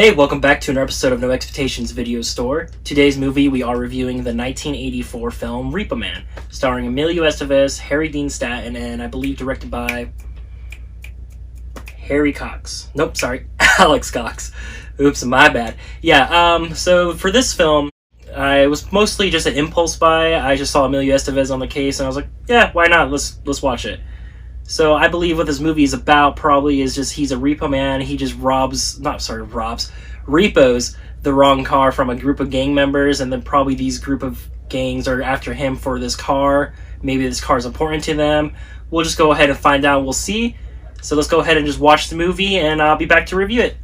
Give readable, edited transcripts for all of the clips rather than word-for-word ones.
Hey, welcome back to another episode of No Expectations Video Store. Today's movie, we are reviewing the 1984 film Repo Man, starring Emilio Estevez, Harry Dean Stanton, and I believe directed by Alex Cox. Oops, my bad. So for this film, it was mostly just an impulse buy. I just saw Emilio Estevez on the case, and I was like, yeah, why not? Let's watch it. So I believe what this movie is about probably is just he's a repo man. He just repos the wrong car from a group of gang members, and then probably these group of gangs are after him for this car. Maybe this car is important to them. We'll just go ahead and find out. We'll see. So let's go ahead and just watch the movie, and I'll be back to review it.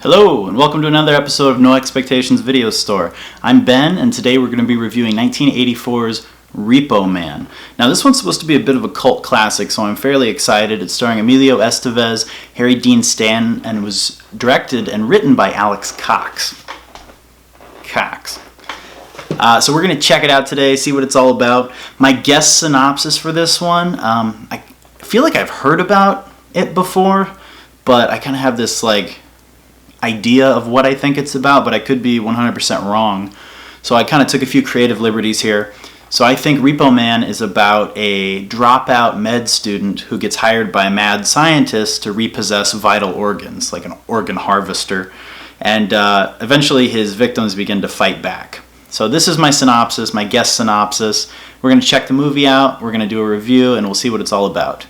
Hello, and welcome to another episode of No Expectations Video Store. I'm Ben, and today we're going to be reviewing 1984's Repo Man. Now, this one's supposed to be a bit of a cult classic, so I'm fairly excited. It's starring Emilio Estevez, Harry Dean Stanton, and was directed and written by Alex Cox. So we're going to check it out today, see what it's all about. My guest synopsis for this one, I feel like I've heard about it before, but I kind of have this idea of what I think it's about, but I could be 100% wrong. So I kind of took a few creative liberties here. So I think Repo Man is about a dropout med student who gets hired by a mad scientist to repossess vital organs, like an organ harvester. And eventually his victims begin to fight back. So this is my synopsis, my guest synopsis. We're going to check the movie out, we're going to do a review, and we'll see what it's all about.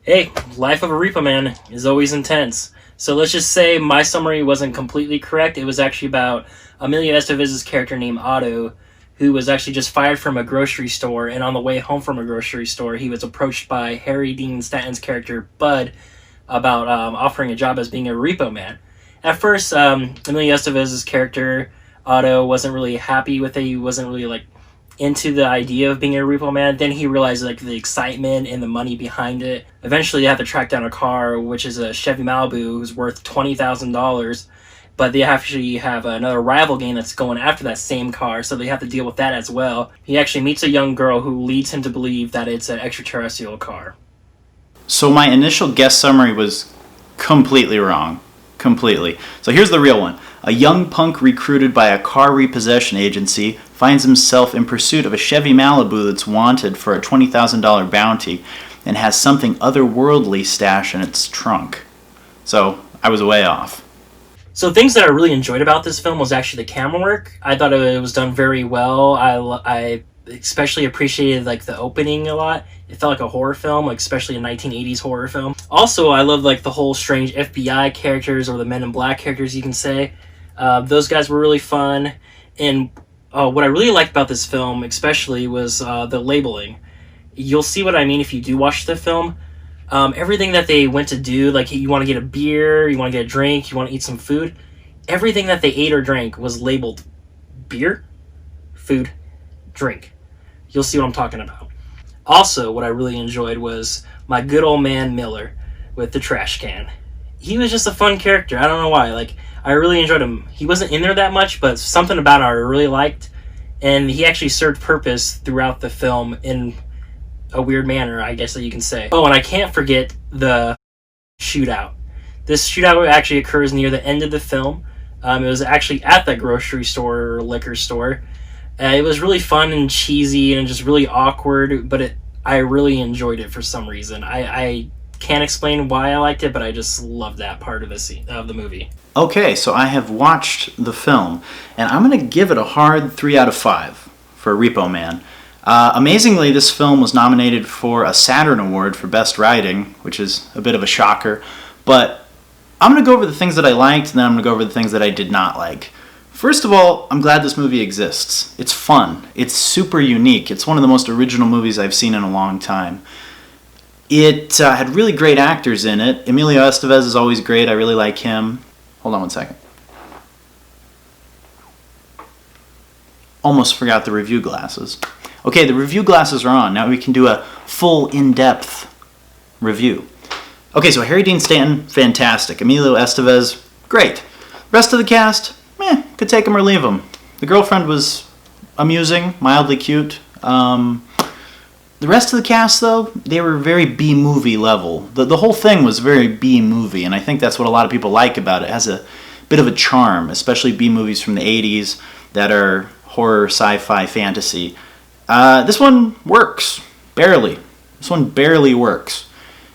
Hey, life of a repo man is always intense. So let's just say my summary wasn't completely correct. It was actually about Emilio Estevez's character named Otto, who was actually just fired from a grocery store, and on the way home from a grocery store, he was approached by Harry Dean Stanton's character, Bud, about offering a job as being a repo man. At first, Emilio Estevez's character, Otto, wasn't really happy with it. He wasn't really into the idea of being a repo man. Then he realized the excitement and the money behind it. Eventually they have to track down a car, which is a Chevy Malibu, who's worth $20,000, but they actually have another rival gang that's going after that same car, so they have to deal with that as well. He actually meets a young girl who leads him to believe that it's an extraterrestrial car. So my initial guest summary was completely wrong. Completely. So here's the real one. A young punk recruited by a car repossession agency finds himself in pursuit of a Chevy Malibu that's wanted for a $20,000 bounty and has something otherworldly stashed in its trunk. So I was way off. So things that I really enjoyed about this film was actually the camera work. I thought it was done very well. I especially appreciated the opening a lot. It felt like a horror film, especially a 1980s horror film. Also, I love the whole strange FBI characters, or the Men in Black characters, you can say. Those guys were really fun. And what I really liked about this film especially was the labeling. You'll see what I mean if you do watch the film. Everything that they went to do, you want to get a beer, you want to get a drink, you want to eat some food, everything that they ate or drank was labeled beer, food, drink. You'll see what I'm talking about. Also, what I really enjoyed was my good old man Miller with the trash can. He was just a fun character. I don't know why. I really enjoyed him. He wasn't in there that much, but something about it I really liked. And he actually served purpose throughout the film in a weird manner, I guess that you can say. Oh, and I can't forget the shootout. This shootout actually occurs near the end of the film. It was actually at that grocery store or liquor store. It was really fun and cheesy and just really awkward, but I really enjoyed it for some reason. I can't explain why I liked it, but I just loved that part of the movie. Okay, so I have watched the film, and I'm going to give it a hard 3 out of 5 for Repo Man. Amazingly, this film was nominated for a Saturn Award for Best Writing, which is a bit of a shocker, but I'm going to go over the things that I liked, and then I'm going to go over the things that I did not like. First of all, I'm glad this movie exists. It's fun. It's super unique. It's one of the most original movies I've seen in a long time. It had really great actors in it. Emilio Estevez is always great. I really like him. Hold on one second. Almost forgot the review glasses. Okay, the review glasses are on. Now we can do a full, in-depth review. Okay, so Harry Dean Stanton, fantastic. Emilio Estevez, great. Rest of the cast, could take him or leave him. The girlfriend was amusing, mildly cute. The rest of the cast, though, they were very B-movie level. The whole thing was very B-movie, and I think that's what a lot of people like about it. It has a bit of a charm, especially B-movies from the 80s that are horror, sci-fi, fantasy. This one works, barely. This one barely works.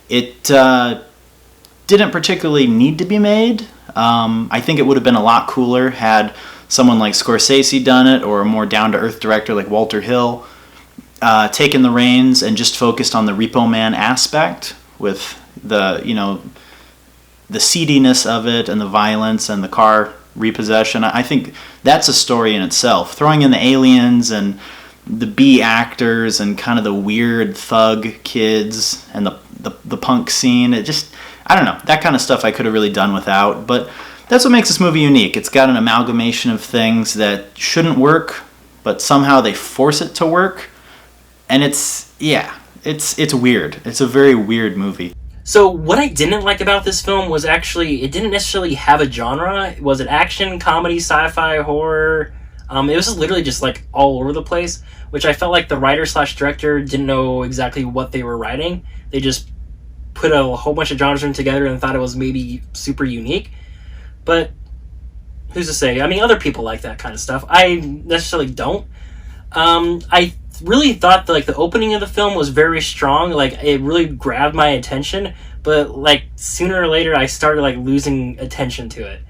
It didn't particularly need to be made. I think it would have been a lot cooler had someone like Scorsese done it, or a more down-to-earth director like Walter Hill taken the reins and just focused on the Repo Man aspect with the seediness of it and the violence and the car repossession. I think that's a story in itself. Throwing in the aliens and the B actors and kind of the weird thug kids and the punk scene, I don't know, that kind of stuff I could have really done without, but that's what makes this movie unique. It's got an amalgamation of things that shouldn't work, but somehow they force it to work, and it's weird. It's a very weird movie. So what I didn't like about this film was actually, it didn't necessarily have a genre. Was it action, comedy, sci-fi, horror? It was literally just like all over the place, which I felt like the writer/director didn't know exactly what they were writing. They just put a whole bunch of genres together and thought it was maybe super unique. But who's to say? I mean, other people like that kind of stuff. I necessarily don't. I really thought that, like, the opening of the film was very strong. Like, it really grabbed my attention, but like sooner or later I started like losing attention to it.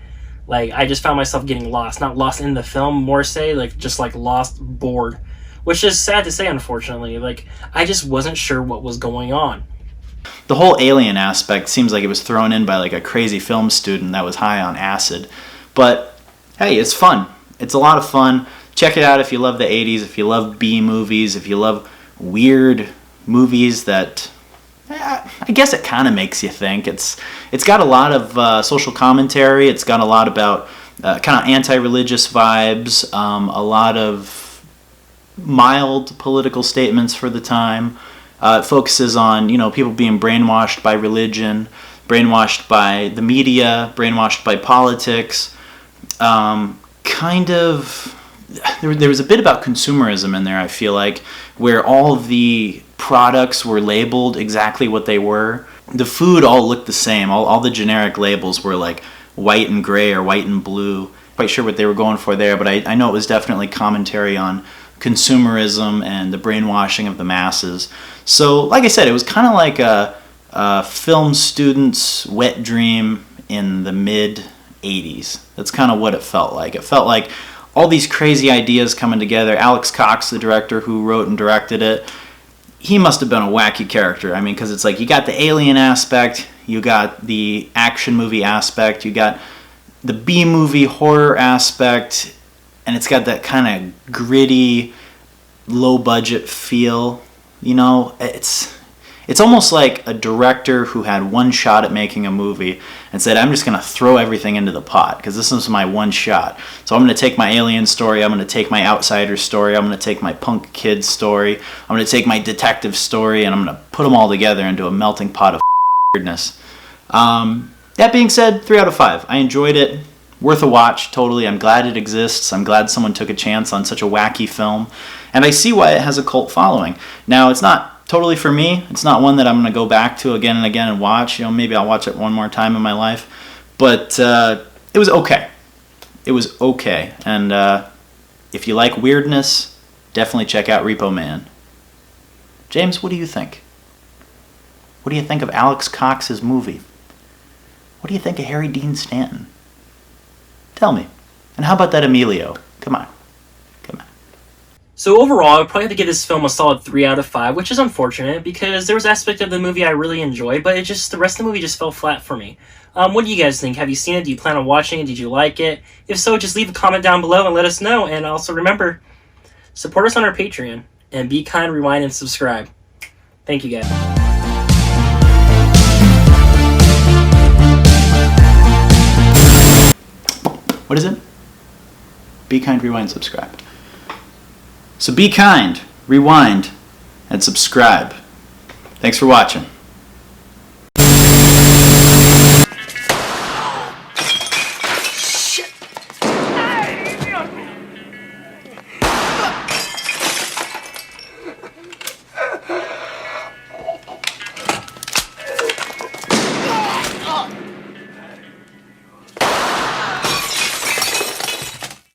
Like, I just found myself getting lost. Not lost in the film, more say, like, just like lost, bored, which is sad to say, unfortunately. Like, I just wasn't sure what was going on. The whole alien aspect seems like it was thrown in by like a crazy film student that was high on acid. But hey, it's fun. It's a lot of fun. Check it out if you love the 80s, if you love B movies, if you love weird movies that I guess it kind of makes you think. It's got a lot of social commentary. It's got a lot about kind of anti-religious vibes, a lot of mild political statements for the time. It focuses on, people being brainwashed by religion, brainwashed by the media, brainwashed by politics. There was a bit about consumerism in there, I feel like, where all of the products were labeled exactly what they were. The food all looked the same. All the generic labels were like white and gray or white and blue. Quite sure what they were going for there, but I know it was definitely commentary on consumerism and the brainwashing of the masses. So, like I said, it was kind of like a film student's wet dream in the mid-'80s. That's kind of what it felt like. It felt like all these crazy ideas coming together. Alex Cox, the director who wrote and directed it, he must have been a wacky character. I mean, because it's like you got the alien aspect, you got the action movie aspect, you got the B-movie horror aspect, and it's got that kind of gritty, low-budget feel. It's almost like a director who had one shot at making a movie and said, I'm just going to throw everything into the pot because this is my one shot. So I'm going to take my alien story, I'm going to take my outsider story, I'm going to take my punk kid story, I'm going to take my detective story, and I'm going to put them all together into a melting pot of weirdness. That being said, 3 out of 5. I enjoyed it. Worth a watch, totally. I'm glad it exists. I'm glad someone took a chance on such a wacky film. And I see why it has a cult following. Now, it's not totally for me. It's not one that I'm going to go back to again and again and watch. Maybe I'll watch it one more time in my life. But it was okay. It was okay. And if you like weirdness, definitely check out Repo Man. James, what do you think? What do you think of Alex Cox's movie? What do you think of Harry Dean Stanton? Tell me. And how about that Emilio? Come on. So overall, I'd probably have to give this film a solid 3 out of 5, which is unfortunate because there was aspect of the movie I really enjoyed, but the rest of the movie just fell flat for me. What do you guys think? Have you seen it? Do you plan on watching it? Did you like it? If so, just leave a comment down below and let us know. And also remember, support us on our Patreon and be kind, rewind, and subscribe. Thank you guys. What is it? Be kind, rewind, subscribe. So be kind, rewind, and subscribe. Thanks for watching.